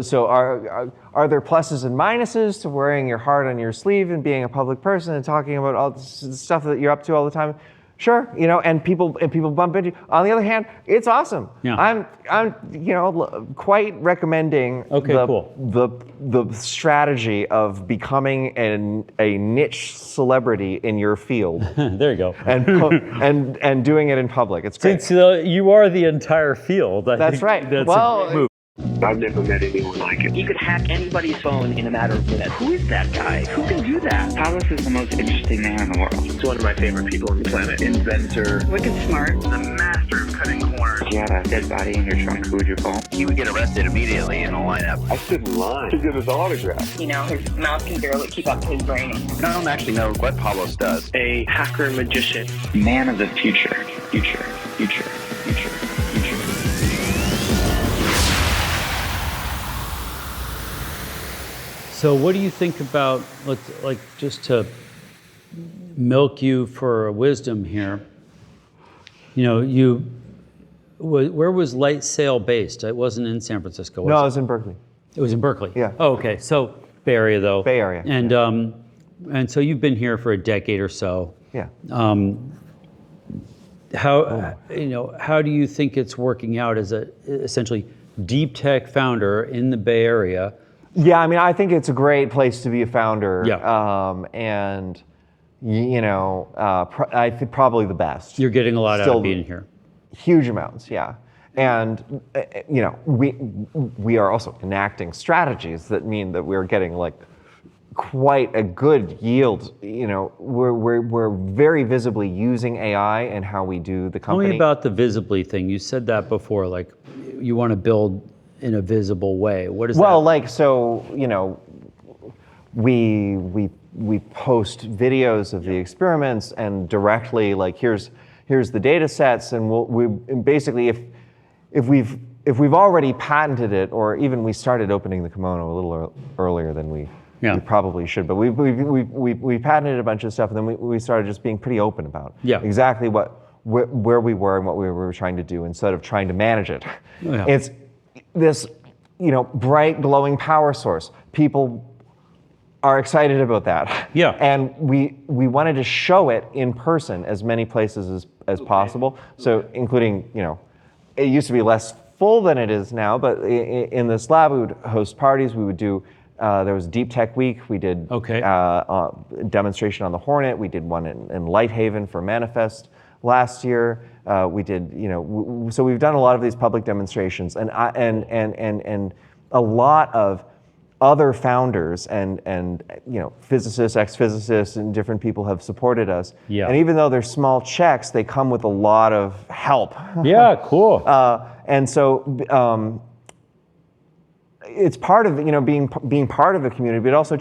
So are there pluses and minuses to wearing your heart on your sleeve and being a public person and talking about all this stuff that you're up to all the time? Sure, and people bump into you. On the other hand, it's awesome. Yeah. I'm quite recommending the strategy of becoming a niche celebrity in your field. There you go. and doing it in public. It's great. So you are the entire field. That's right. That's a great move. I've never met anyone like it. He could hack anybody's phone in a matter of minutes. Who is that guy? Who can do that? Thomas is the most interesting man in the world. He's one of my favorite people on the planet. Inventor. Wicked smart. The master of cutting corners. If you had a dead body in your trunk, who would you call? He would get arrested immediately in a lineup. I stood in line to get his autograph. His mouth can barely keep up to his brain. I don't actually know what Pablos does. A hacker magician. Man of the future. Future. So what do you think about, just to milk you for wisdom here, where was Light Sail based? It wasn't in San Francisco, was it? No, it was in Berkeley. It was in Berkeley? Yeah. Oh, okay. So Bay Area, though. Bay Area. And so you've been here for a decade or so. Yeah. How do you think it's working out as a essentially deep tech founder in the Bay Area? Yeah, I think it's a great place to be a founder. Yeah. I think probably the best. You're getting a lot out of being here. Huge amounts, yeah. And we are also enacting strategies that mean that we're getting quite a good yield. We're very visibly using AI in how we do the company. Tell me about the visibly thing. You said that before, you want to build in a visible way. What is that? Well, we post videos of the experiments and directly here's the data sets, and we basically if we've already patented it, or even we started opening the kimono a little earlier than we probably should, but we patented a bunch of stuff, and then we started just being pretty open about exactly where we were and what we were trying to do instead of trying to manage it. Yeah. It's this bright glowing power source. People are excited about that. Yeah. And we wanted to show it in person as many places as possible. So including, it used to be less full than it is now, but in this lab we would host parties. We would do, there was Deep Tech Week. We did a demonstration on the Hornet. We did one in Lighthaven for Manifest last year. We did, so we've done a lot of these public demonstrations, and a lot of other founders and physicists, ex-physicists, and different people have supported us. Yeah. And even though they're small checks, they come with a lot of help. Yeah, cool. And so it's part of being part of the community, but also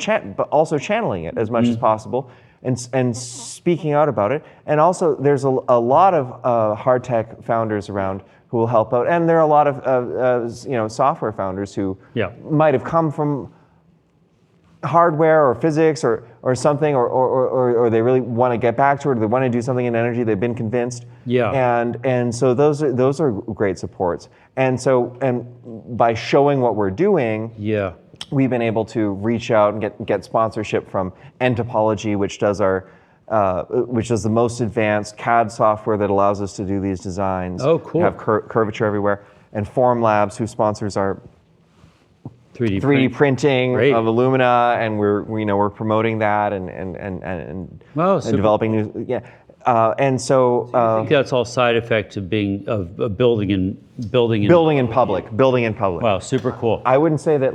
channeling it as much as possible. And speaking out about it. And also there's a lot of hard tech founders around who will help out. And there are a lot of software founders who might have come from hardware or physics or something, or they really want to get back to it, or they want to do something in energy, they've been convinced. Yeah. And so those are great supports. And by showing what we're doing, we've been able to reach out and get sponsorship from Entopology, which does the most advanced CAD software that allows us to do these designs. Oh, cool. Have curvature everywhere. And Form Labs, who sponsors our 3D printing of Illumina, and we're promoting that and developing new and so I think that's all side effect of building in public. Wow, super cool. I wouldn't say that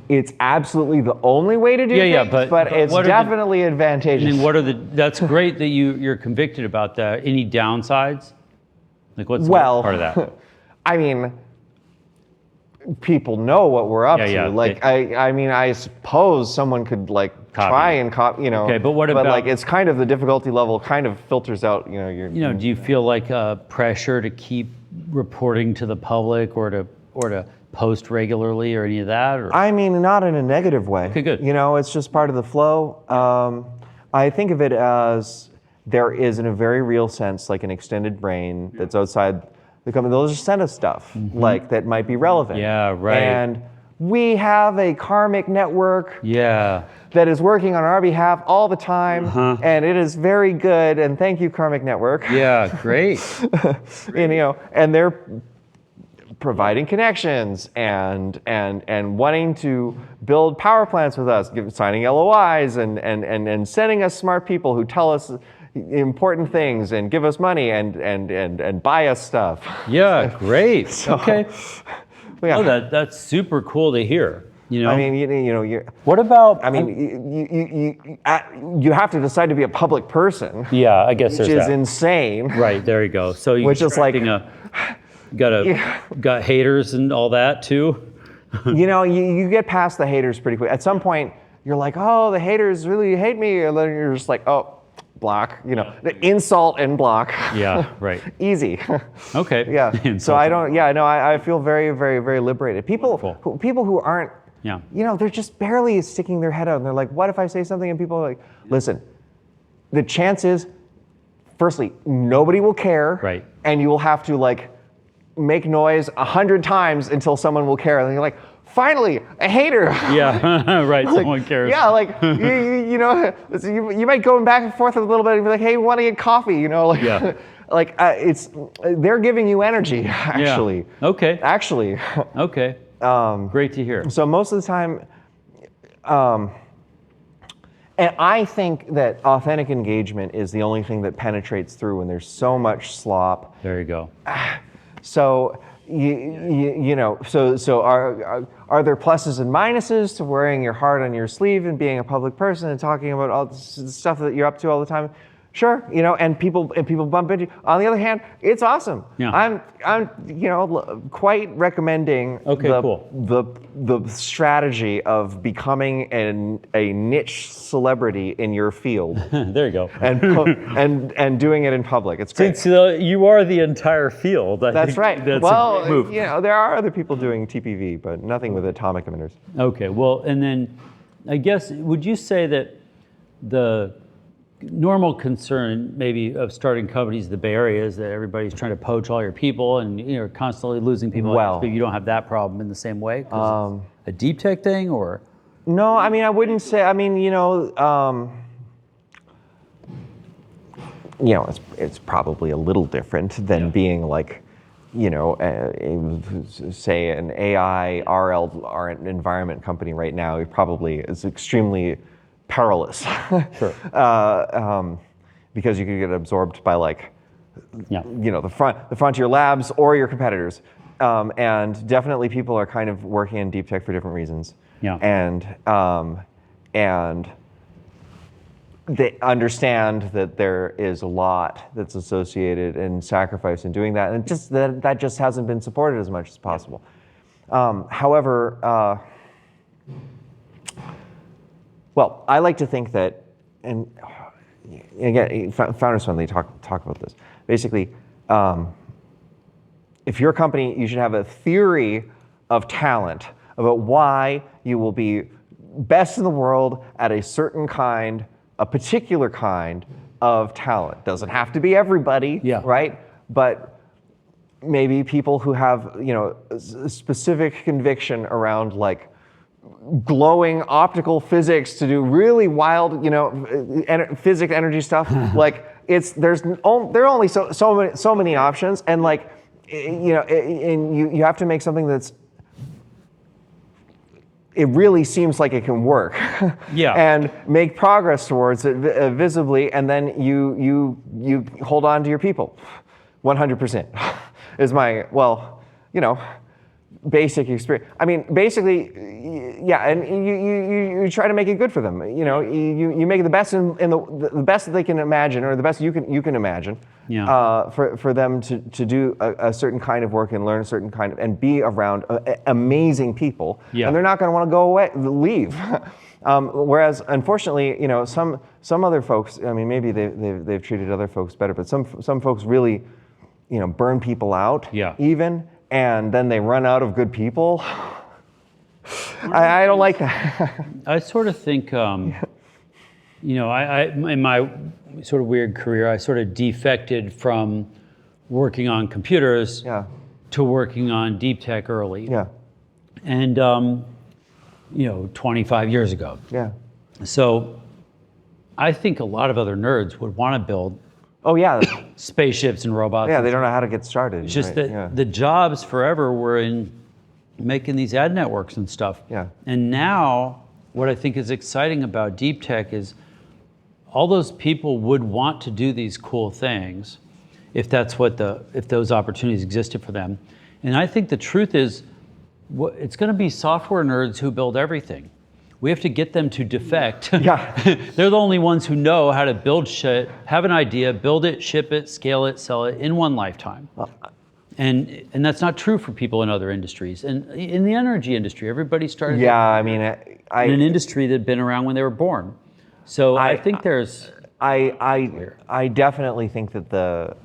it's absolutely the only way to do things, but it's definitely advantageous. That's great that you're convicted about that. Any downsides? What's part of that? People know what we're up to. I suppose someone could try and copy, Okay, but what about? But it's kind of the difficulty level kind of filters out, do you feel pressure to keep reporting to the public or to post regularly or any of that? Or? Not in a negative way. Okay, good. It's just part of the flow. I think of it as there is, in a very real sense, an extended brain that's outside they'll just send us stuff like that might be relevant. Yeah, right. And we have a karmic network Yeah. that is working on our behalf all the time, and it is very good. And thank you, Karmic Network. Yeah, great. And they're providing connections and wanting to build power plants with us, signing LOIs and sending us smart people who tell us important things and give us money and buy us stuff. Yeah, great. Okay. Yeah. Oh, that's super cool to hear. I mean, you're. What about? I mean, you have to decide to be a public person. Yeah, I guess which there's is that. insane. Right, there you go. So Which is like got haters and all that too. You get past the haters pretty quick. At some point, you're like, oh, the haters really hate me, and then you're just like, oh, block. The insult and block. Yeah, right. Easy. Okay. Yeah. So I don't. Yeah. No. I feel very, very, very liberated. People who aren't. Yeah. They're just barely sticking their head out, and they're like, what if I say something? And people are like, listen. The chance is, firstly, nobody will care. Right. And you will have to make noise 100 times until someone will care. And you're like, finally, a hater. Yeah, right. Someone cares. Yeah, you might go back and forth a little bit and be like, hey, want to get coffee? Yeah. They're giving you energy, actually. Yeah. Okay. Actually. Okay. Great to hear. So most of the time, and I think that authentic engagement is the only thing that penetrates through when there's so much slop. There you go. So so are there pluses and minuses to wearing your heart on your sleeve and being a public person and talking about all the stuff that you're up to all the time? Sure, and people bump into you. On the other hand, it's awesome. Yeah. I'm quite recommending the strategy of becoming a niche celebrity in your field. There you go. and doing it in public. It's great. So you are the entire field. That's right. That's well, a great move. There are other people doing TPV, but nothing with atomic emitters. Okay. Well, and then I guess would you say that the normal concern maybe of starting companies in the Bay Area is that everybody's trying to poach all your people and you're constantly losing people. Well, but you don't have that problem in the same way? 'Cause it's a deep tech thing, or? No, I mean, I wouldn't say. I mean, it's probably a little different than being say an AI RL environment company right now. It probably is extremely perilous. Sure. Because you could get absorbed by the frontier labs or your competitors. And definitely people are kind of working in deep tech for different reasons. Yeah. And they understand that there is a lot that's associated and sacrifice in doing that, and that just hasn't been supported as much as possible. However, well, I like to think that, and again, Founders Fund, they talk about this. Basically, if you're a company, you should have a theory of talent about why you will be best in the world at a particular kind of talent. Doesn't have to be everybody, right? But maybe people who have, specific conviction around glowing optical physics to do really wild, physics energy stuff. There are only so many options, and and you have to make something that's. It really seems like it can work. Yeah. And make progress towards it visibly, and then you hold on to your people. 100% is my basic experience. I mean, basically, yeah, and you try to make it good for them. You make it the best in the best that they can imagine, or the best you can imagine. Yeah. For them to do a certain kind of work and learn a certain kind of, and be around amazing people. Yeah. And they're not going to want to go away, leave. Whereas, unfortunately, some other folks. I mean, maybe they've treated other folks better, but some folks really, burn people out. Yeah. Even. And then they run out of good people. I don't like that. I sort of think, I in my sort of weird career, I sort of defected from working on computers Yeah. to working on deep tech early. Yeah. And, 25 years ago. Yeah. So I think a lot of other nerds would want to build Oh yeah. spaceships and robots. Yeah. They don't know how to get started. It's just right? that the jobs forever were in making these ad networks and stuff. Yeah. And now what I think is exciting about deep tech is all those people would want to do these cool things if those opportunities existed for them. And I think the truth is it's going to be software nerds who build everything. We have to get them to defect. Yeah. They're the only ones who know how to build shit, have an idea, build it, ship it, scale it, sell it in one lifetime. And that's not true for people in other industries. And in the energy industry, everybody started Yeah. I mean, in an industry that had been around when they were born. So I think there's... I definitely think that the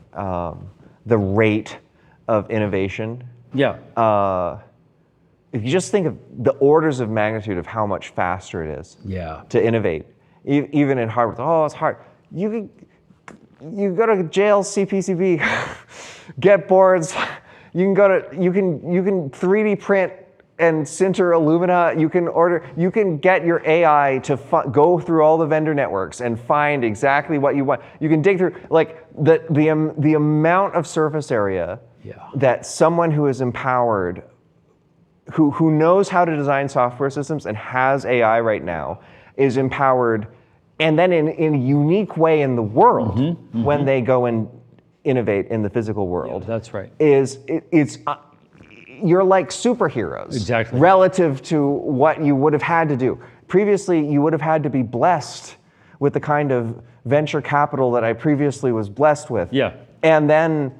rate of innovation. Yeah. If you just think of the orders of magnitude of how much faster it is to innovate, even in hardware. Oh, it's hard. You go to jail, CPCB, get boards. You can 3D print and sinter alumina. You can get your AI to go through all the vendor networks and find exactly what you want. You can dig through like the amount of surface area that someone who is empowered, who knows how to design software systems and has AI right now, is empowered, and then in a unique way in the world when they go and innovate in the physical world. Yeah, that's right. You're like superheroes. Exactly. Relative to what you would have had to do. Previously, you would have had to be blessed with the kind of venture capital that I previously was blessed with. Yeah. And then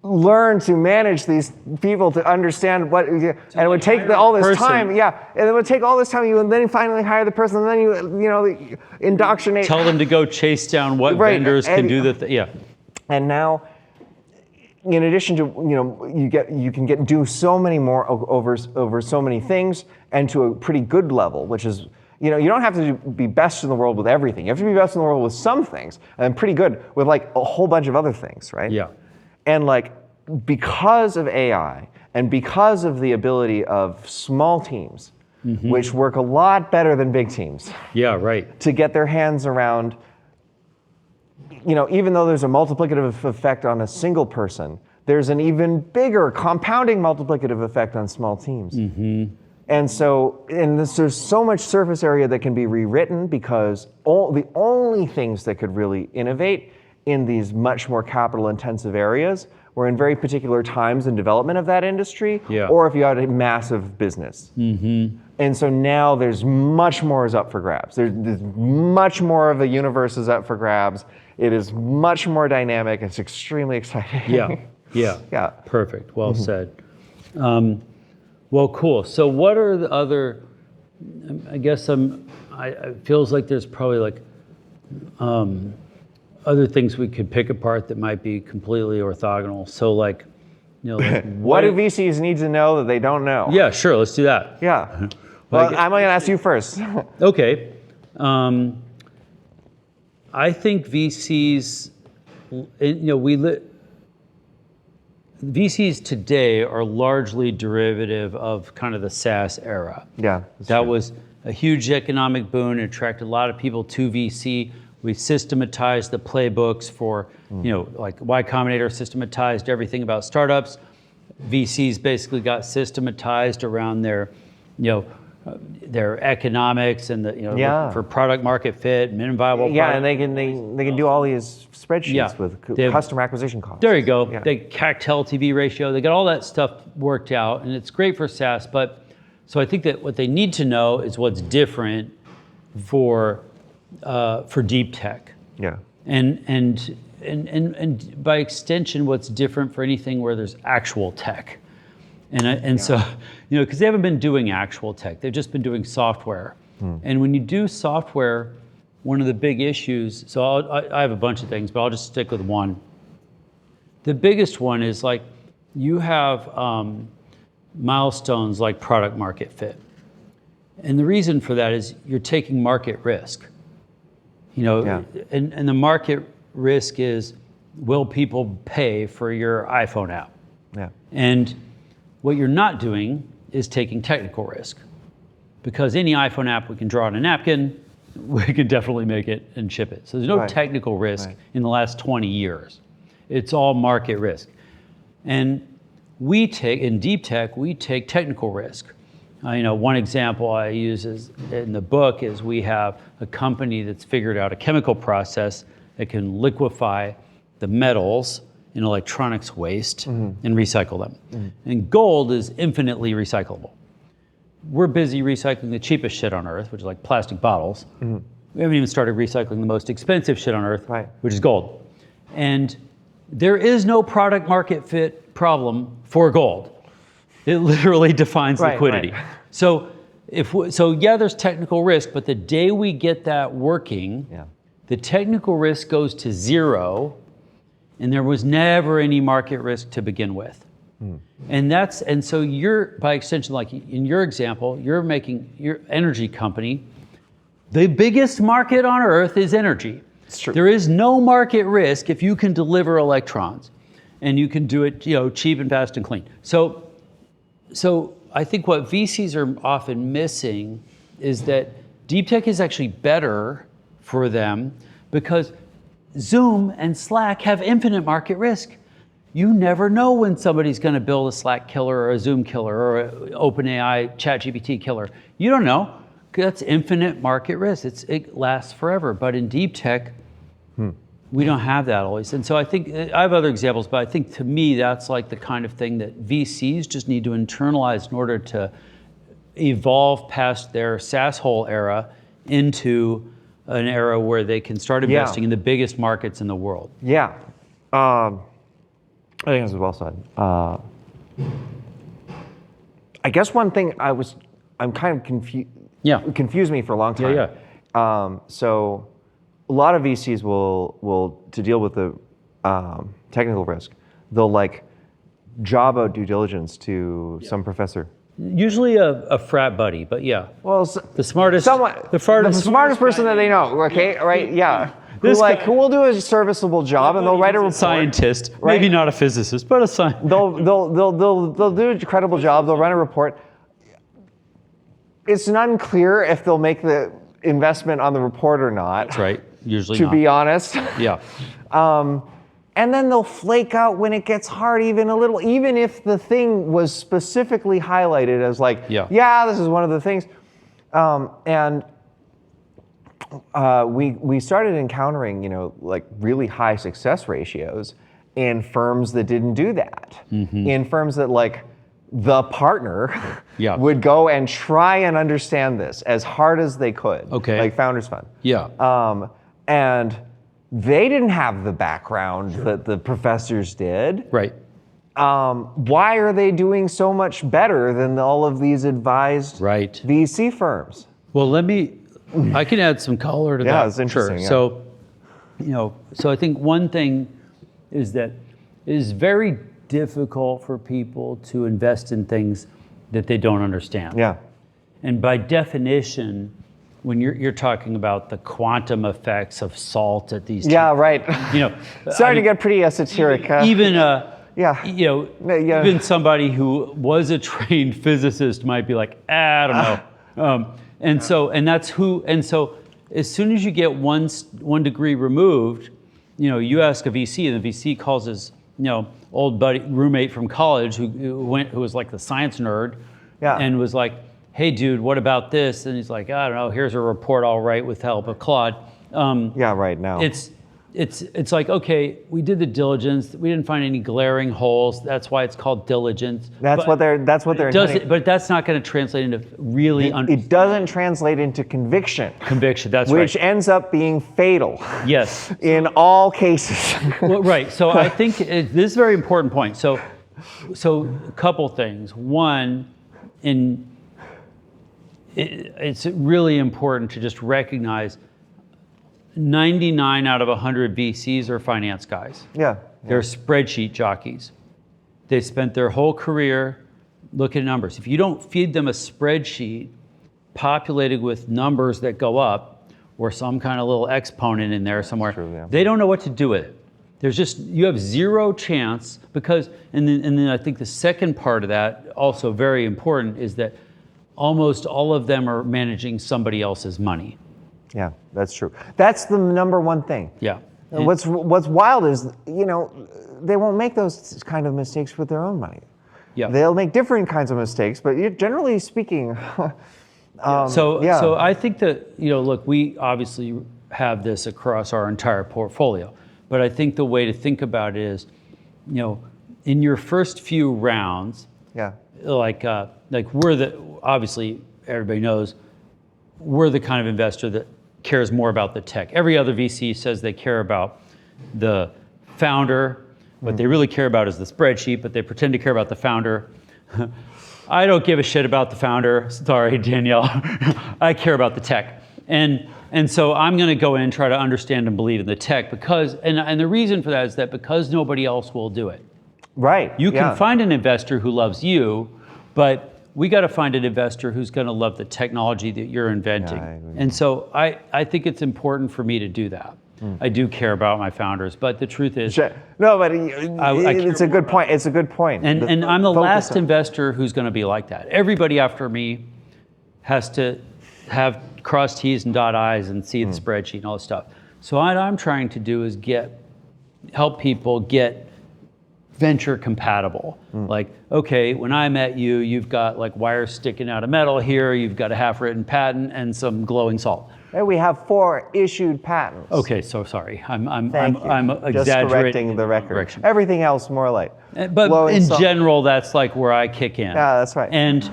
learn to manage these people to understand what, and it would take all this time. Yeah, and it would take all this time. You and then finally hire the person, and then you indoctrinate. Tell them to go chase down what vendors can do the yeah. And now, in addition to you can do so many more over so many things, and to a pretty good level, which is you don't have to be best in the world with everything. You have to be best in the world with some things, and pretty good with like a whole bunch of other things, right? Yeah. And like, because of AI and because of the ability of small teams, which work a lot better than big teams. Yeah, right. To get their hands around, even though there's a multiplicative effect on a single person, there's an even bigger compounding multiplicative effect on small teams. And so, there's so much surface area that can be rewritten because the only things that could really innovate in these much more capital-intensive areas were in very particular times in development of that industry, or if you had a massive business. And so now there's much more is up for grabs. There's much more of the universe is up for grabs. It is much more dynamic. It's extremely exciting. Yeah. Perfect. Well said. Well, cool. So what are the other? I guess it feels like there's probably like. Other things we could pick apart that might be completely orthogonal. So like, what do VCs need to know that they don't know? Yeah, sure, let's do that. Yeah. Well, I'm going to ask you first. Okay. I think VCs, VCs today are largely derivative of kind of the SaaS era. Yeah. That was a huge economic boon. It attracted a lot of people to VC. We systematized the playbooks for, like Y Combinator systematized everything about startups. VCs basically got systematized around their economics and for product market fit, minimum viable. Yeah, product. and they can do all these spreadsheets with customer acquisition costs. There you go. Yeah. They CAC to LTV ratio. They got all that stuff worked out, and it's great for SaaS. But so I think that what they need to know is what's different for deep tech. Yeah. And by extension, what's different for anything where there's actual tech. So, because they haven't been doing actual tech, they've just been doing software. And when you do software, one of the big issues, so I have a bunch of things, but I'll just stick with one. The biggest one is like, you have milestones like product market fit. And the reason for that is you're taking market risk. And the market risk is will people pay for your iPhone app? Yeah. And what you're not doing is taking technical risk, because any iPhone app we can draw on a napkin, we can definitely make it and ship it. So there's no Right. technical risk Right. in the last 20 years. It's all market risk. And in deep tech, we take technical risk. One example I use in the book is we have a company that's figured out a chemical process that can liquefy the metals in electronics waste and recycle them. And gold is infinitely recyclable. We're busy recycling the cheapest shit on earth, which is like plastic bottles. We haven't even started recycling the most expensive shit on earth, Right. which is gold. And there is no product market fit problem for gold. It literally defines Right, liquidity. right. So there's technical risk, but the day we get that working, Yeah. the technical risk goes to zero, and there was never any market risk to begin with. And so you're, by extension, like in your example, you're making your energy company, the biggest market on earth is energy. It's true. There is no market risk if you can deliver electrons, and you can do it, cheap and fast and clean. So I think what VCs are often missing is that deep tech is actually better for them, because Zoom and Slack have infinite market risk. You never know when somebody's going to build a Slack killer or a Zoom killer or an OpenAI ChatGPT killer. You don't know. That's infinite market risk. It lasts forever. But in deep tech, we don't have that always. And so I think, I have other examples, but I think to me, that's like the kind of thing that VCs just need to internalize in order to evolve past their SaaS hole era into an era where they can start investing in the biggest markets in the world. Yeah. I think this is well said. I guess one thing I'm kind of confused me for a long time. Yeah. So a lot of VCs will to deal with the technical risk, they'll like job out due diligence to some professor. Usually a frat buddy, but yeah. Well, The smartest person that they know. Okay, right? Yeah. Who will do a serviceable job, and they'll write a report. Scientist, right? maybe not a physicist, but a scientist. They'll do a credible job. They'll run a report. It's unclear if they'll make the investment on the report or not. That's right. Usually to not. be honest. Yeah. And then they'll flake out when it gets hard, even a little, even if the thing was specifically highlighted as like, this is one of the things. We started encountering, like really high success ratios in firms that didn't do that. In firms that like the partner would go and try and understand this as hard as they could. Okay. Like Founders Fund. Yeah. And they didn't have the background that the professors did. Right. Why are they doing so much better than all of these advised VC firms? Well, I can add some color to that. Yeah, it's interesting. Sure. So I think one thing is that it is very difficult for people to invest in things that they don't understand. Yeah. And by definition, when you're talking about the quantum effects of salt at these right. Starting to get pretty esoteric. Even Yeah. even somebody who was a trained physicist might be like, I don't know. And so as soon as you get one degree removed, you ask a VC, and the VC calls his old buddy roommate from college who was like the science nerd, and was like, hey dude, what about this? And he's like, I don't know, here's a report I'll write with help of Claude. Right now. It's like, okay, we did the diligence. We didn't find any glaring holes. That's why it's called diligence. That's what they're intending. But that's not going to translate into really. It doesn't translate into conviction. Conviction. That's right. Which ends up being fatal. Yes. In all cases. Well, right. So I think this is a very important point. So a couple things. One, it's really important to just recognize 99 out of 100 VCs are finance guys. Yeah. They're spreadsheet jockeys. They spent their whole career looking at numbers. If you don't feed them a spreadsheet populated with numbers that go up, or some kind of little exponent in there somewhere, they don't know what to do with it. you have zero chance because, and then I think the second part of that, also very important, is that almost all of them are managing somebody else's money. Yeah, that's true. That's the number one thing. Yeah. And what's wild is, they won't make those kind of mistakes with their own money. Yeah. They'll make different kinds of mistakes, but generally speaking, So I think that, look, we obviously have this across our entire portfolio, but I think the way to think about it is, in your first few rounds, yeah, like obviously everybody knows we're the kind of investor that cares more about the tech. Every other VC says they care about the founder. What they really care about is the spreadsheet, but they pretend to care about the founder. I don't give a shit about the founder. Sorry, Danielle. I care about the tech. And so I'm going to go in and try to understand and believe in the tech because, and the reason for that is that because nobody else will do it. Right. You can find an investor who loves you, but we got to find an investor who's going to love the technology that you're inventing. Yeah, I agree. And so I think it's important for me to do that. I do care about my founders, but the truth is, no, but I it's a good point. It's a good point. And I'm the focus last on- investor who's going to be like that. Everybody after me has to have cross T's and dot I's and see the spreadsheet and all this stuff. So what I'm trying to do is help people get venture compatible. Like, okay, when I met you, you've got like wires sticking out of metal here, you've got a half-written patent and some glowing salt. And we have 4 issued patents. Okay, so sorry, I'm Thank you. I'm Just exaggerating correcting the record. correction. Everything else more light. But Glowing in salt. general, that's like where I kick in. Yeah, that's right. And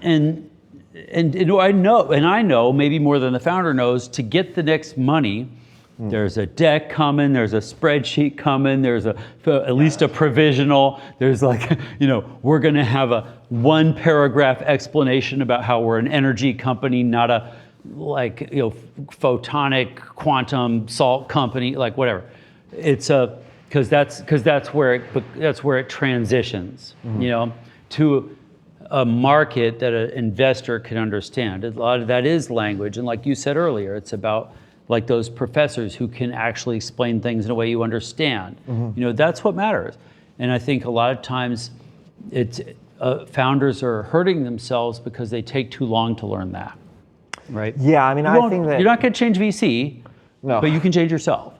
I know maybe more than the founder knows, to get the next money, there's a deck coming, there's a spreadsheet coming, there's at least a provisional, there's like, we're going to have a 1-paragraph explanation about how we're an energy company, not a photonic quantum salt company, like whatever. It's because that's where it transitions, to a market that an investor can understand. A lot of that is language, and like you said earlier, it's about like those professors who can actually explain things in a way you understand. That's what matters. And I think a lot of times it's founders are hurting themselves because they take too long to learn that. Right? Yeah, I mean, I think that you're not going to change VC, No. but you can change yourself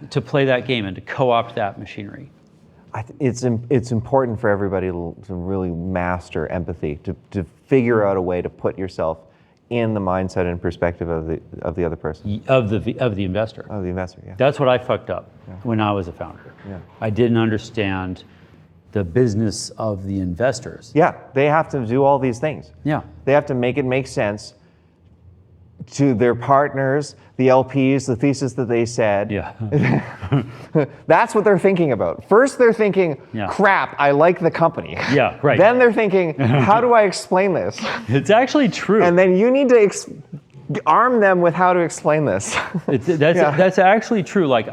to play that game and to co-opt that machinery. it's important for everybody to really master empathy, to figure out a way to put yourself in the mindset and perspective of the other person, Of the investor. of the investor. Yeah. That's what I fucked up when I was a founder. Yeah. I didn't understand the business of the investors. Yeah, they have to do all these things. Yeah. They have to make it make sense to their partners, the LPs, the thesis that they said. Yeah. That's what they're thinking about. First, they're thinking, Yeah. crap, I like the company. Yeah, right. Then they're thinking, how do I explain this? It's actually true. And then you need to arm them with how to explain this. That's actually true. Like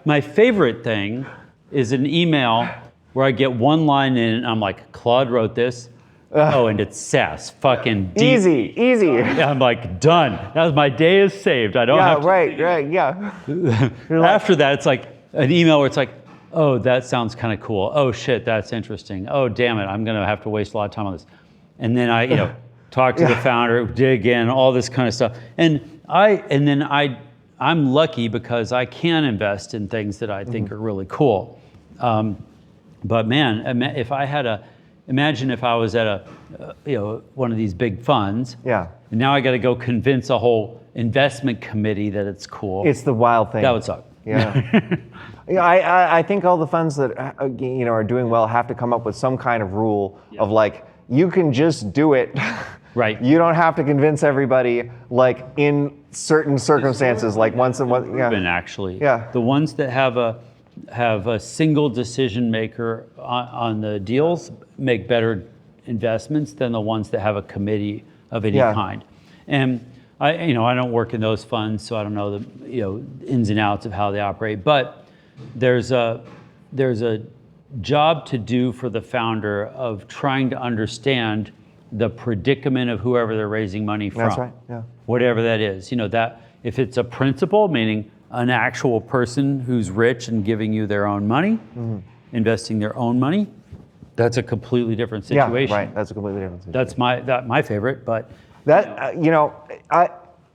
my favorite thing is an email where I get one line in and I'm like, Claude wrote this. Oh, and it's SaaS, fucking deep. Easy. Yeah, I'm like, done. My day is saved. I don't have to. Right, yeah. After that, it's like an email where it's like, oh, that sounds kind of cool. Oh shit, that's interesting. Oh damn it, I'm gonna have to waste a lot of time on this. And then I, talk to the founder, dig in, all this kind of stuff. I'm lucky because I can invest in things that I think are really cool. But man, imagine if I was at one of these big funds. Yeah. And now I got to go convince a whole investment committee that it's cool. It's the wild thing. That would suck. Yeah. I think all the funds that are doing well have to come up with some kind of rule of like, you can just do it. Right. You don't have to convince everybody, like in certain circumstances, like once in one. Yeah. Proven, actually. Yeah. The ones that have a single decision maker on the deals make better investments than the ones that have a committee of any kind. And I don't work in those funds, so I don't know the ins and outs of how they operate. But there's a job to do for the founder of trying to understand the predicament of whoever they're raising money from. That's right. Yeah. Whatever that is, that if it's a principal, meaning an actual person who's rich and giving you their own money, investing their own money, that's a completely different situation. Yeah, right. That's a completely different situation. That's my favorite, but That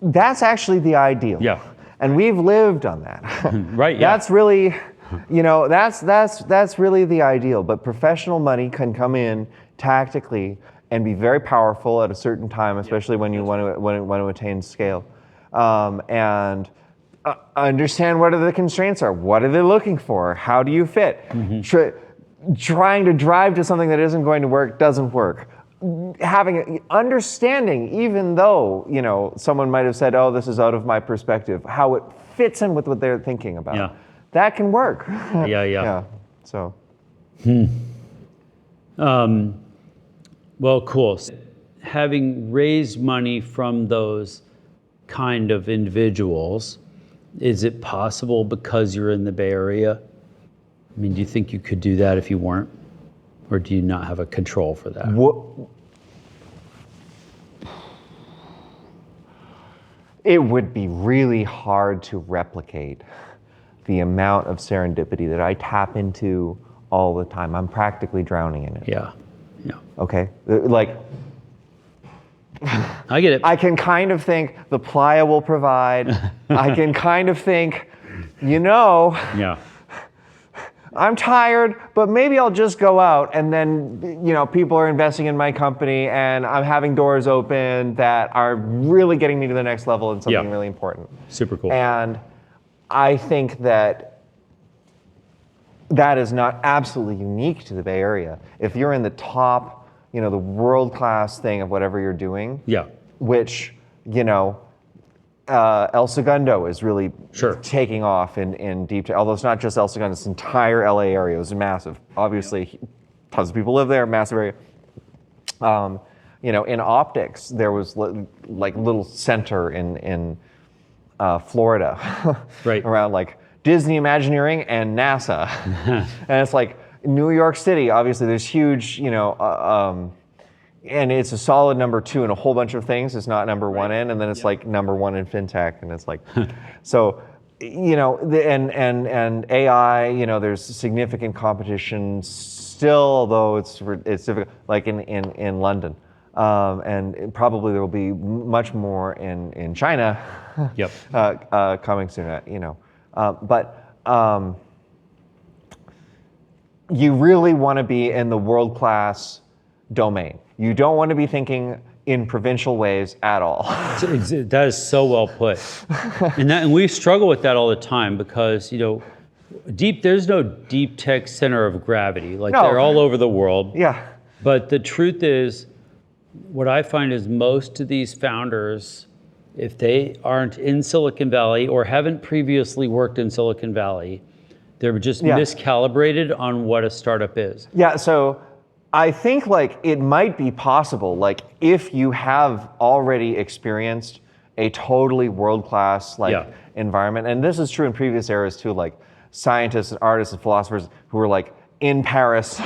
that's actually the ideal. Yeah. And we've lived on that. Right, yeah. That's really, that's really the ideal. But professional money can come in tactically and be very powerful at a certain time, especially when you want to attain scale, and understand what are the constraints are. What are they looking for? How do you fit? Trying to drive to something that isn't going to work doesn't work. Understanding, even though someone might have said, "Oh, this is out of my perspective," how it fits in with what they're thinking about. Yeah. That can work. Yeah. So. Well, cool. Having raised money from those kind of individuals, is it possible because you're in the Bay Area? I mean, do you think you could do that if you weren't? Or do you not have a control for that? It would be really hard to replicate the amount of serendipity that I tap into all the time. I'm practically drowning in it. Yeah. Okay? Like, I get it. I can kind of think the playa will provide. I can kind of think, Yeah. I'm tired, but maybe I'll just go out, and then, people are investing in my company, and I'm having doors open that are really getting me to the next level in something really important. Super cool. And I think that is not absolutely unique to the Bay Area. If you're in the top, the world-class thing of whatever you're doing, Yeah. which, El Segundo is really Sure. taking off in deep tech. Although it's not just El Segundo, it's entire LA area. It was massive. Obviously, tons of people live there, massive area. In optics, there was like little center in Florida, Right. around like Disney Imagineering and NASA, and it's like New York City. Obviously, there's huge, and it's a solid number 2 in a whole bunch of things. It's not number 1 in, and then it's like number 1 in fintech, and it's like, so, and AI. There's significant competition still, although it's difficult. Like in London, and probably there will be much more in China. Yep. Coming soon. But you really want to be in the world-class domain. You don't want to be thinking in provincial ways at all. That is so well put. And we struggle with that all the time because, there's no deep tech center of gravity. Like No. they're all over the world. Yeah. But the truth is, what I find is most of these founders, if they aren't in Silicon Valley or haven't previously worked in Silicon Valley, they're just miscalibrated on what a startup is. Yeah, so I think it might be possible, if you have already experienced a totally world-class environment, and this is true in previous eras too, like scientists and artists and philosophers who were in Paris,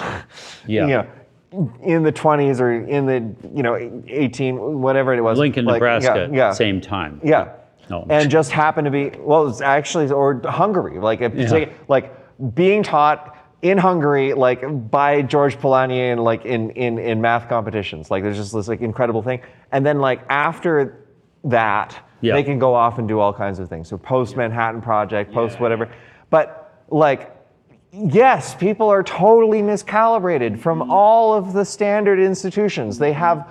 in the 20s or in the 18, whatever it was. Lincoln, Nebraska, same time. Yeah. No. And just happened to be, it's actually, or Hungary, being taught in Hungary, by George Polanyi in math competitions. There's just this incredible thing. And then after that, they can go off and do all kinds of things. So post Manhattan Project, post whatever. But yes, people are totally miscalibrated from all of the standard institutions. They have,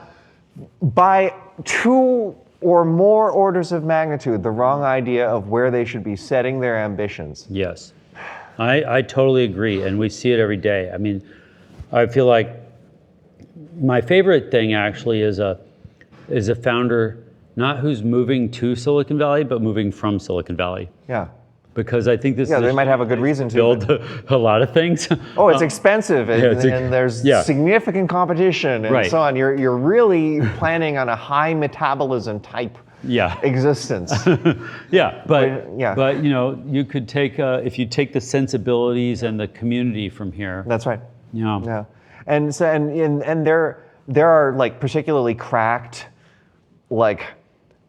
by 2 or more orders of magnitude, the wrong idea of where they should be setting their ambitions. Yes, I totally agree, and we see it every day. I mean, I feel like my favorite thing actually is a founder, not who's moving to Silicon Valley, but moving from Silicon Valley. Yeah. Because I think this they might have a good reason to build a lot of things. Oh, it's expensive, and there's significant competition, and so on. You're really planning on a high metabolism type existence. But you could take if you take the sensibilities and the community from here. That's right. Yeah. And so and there are particularly cracked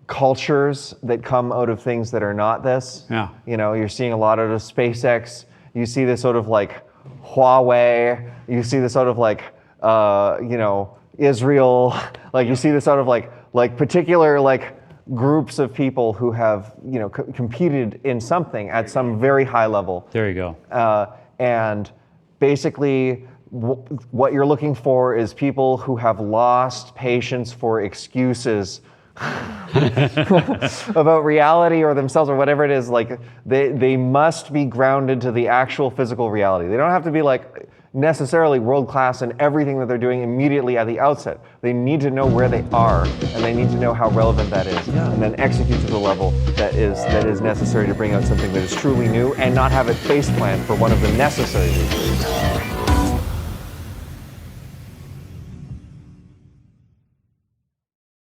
cultures that come out of things that are not this. Yeah. You know, you're seeing a lot out of SpaceX. You see this sort of like Huawei. You see this sort of like, you know, Israel. Like you see this sort of like particular like groups of people who have, you know, competed in something at some very high level. There you go. And basically, what you're looking for is people who have lost patience for excuses about reality or themselves or whatever it is. Like they must be grounded to the actual physical reality. They don't have to be like necessarily world class in everything that they're doing immediately at the outset. They need to know where they are, and they need to know how relevant that is, and then execute to the level that is necessary to bring out something that is truly new, and not have it face plant for one of the necessary reasons.